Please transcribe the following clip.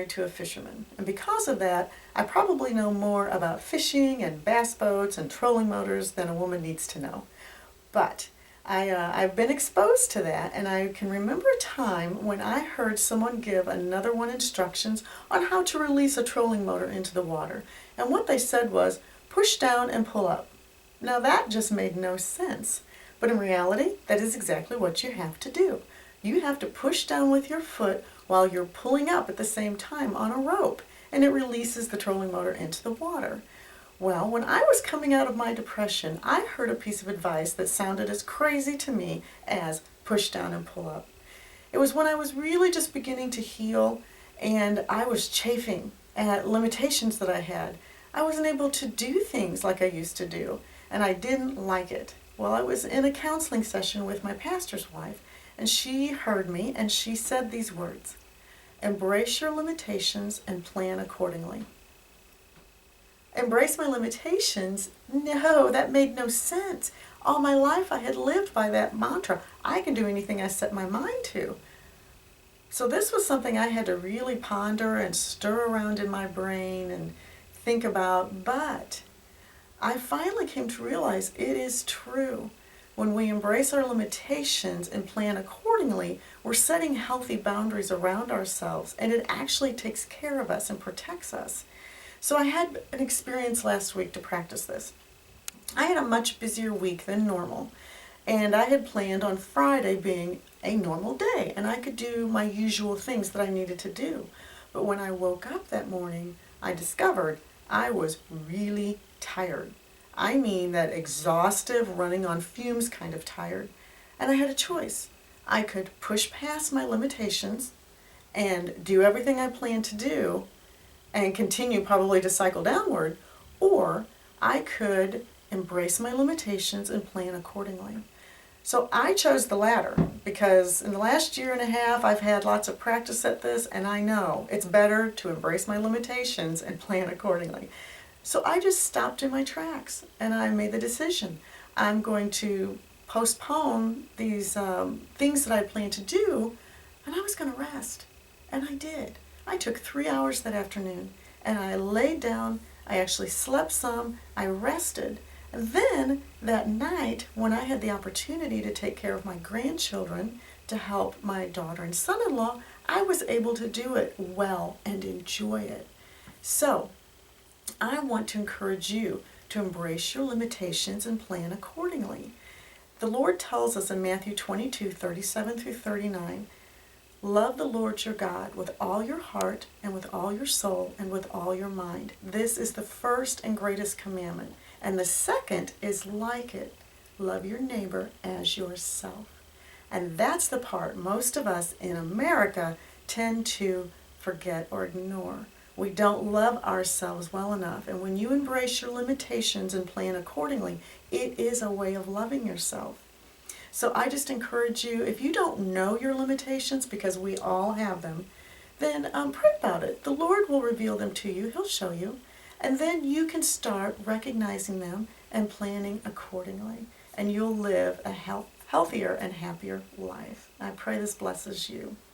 married to a fisherman, and because of that, I probably know more about fishing and bass boats and trolling motors than a woman needs to know. But I've been exposed to that, and I can remember a time when I heard someone give another one instructions on how to release a trolling motor into the water. And what they said was, push down and pull up. Now that just made no sense. But in reality, that is exactly what you have to do. You have to push down with your foot while you're pulling up at the same time on a rope, and it releases the trolling motor into the water. Well, when I was coming out of my depression, I heard a piece of advice that sounded as crazy to me as push down and pull up. It was when I was really just beginning to heal and I was chafing at limitations that I had. I wasn't able to do things like I used to do, and I didn't like it. Well, I was in a counseling session with my pastor's wife, and she heard me and she said these words: embrace your limitations and plan accordingly. Embrace my limitations? No, that made no sense. All my life I had lived by that mantra. I can do anything I set my mind to. So this was something I had to really ponder and stir around in my brain and think about, but I finally came to realize it is true. When we embrace our limitations and plan accordingly, we're setting healthy boundaries around ourselves, and it actually takes care of us and protects us. So I had an experience last week to practice this. I had a much busier week than normal, and I had planned on Friday being a normal day, and I could do my usual things that I needed to do. But when I woke up that morning, I discovered I was really tired. I mean that exhaustive, running on fumes kind of tired. And I had a choice. I could push past my limitations and do everything I planned to do and continue probably to cycle downward, or I could embrace my limitations and plan accordingly. So I chose the latter because in the last year and a half I've had lots of practice at this, and I know it's better to embrace my limitations and plan accordingly. So I just stopped in my tracks and I made the decision. I'm going to postpone these things that I planned to do, and I was going to rest. And I did. I took 3 hours that afternoon and I laid down. I actually slept some. I rested. And then that night, when I had the opportunity to take care of my grandchildren, to help my daughter and son-in-law, I was able to do it well and enjoy it. So I want to encourage you to embrace your limitations and plan accordingly. The Lord tells us in Matthew 22:37 through 39, love the Lord your God with all your heart and with all your soul and with all your mind. This is the first and greatest commandment. And the second is like it. Love your neighbor as yourself. And that's the part most of us in America tend to forget or ignore. We don't love ourselves well enough. And when you embrace your limitations and plan accordingly, it is a way of loving yourself. So I just encourage you, if you don't know your limitations, because we all have them, then pray about it. The Lord will reveal them to you. He'll show you. And then you can start recognizing them and planning accordingly. And you'll live a healthier and happier life. I pray this blesses you.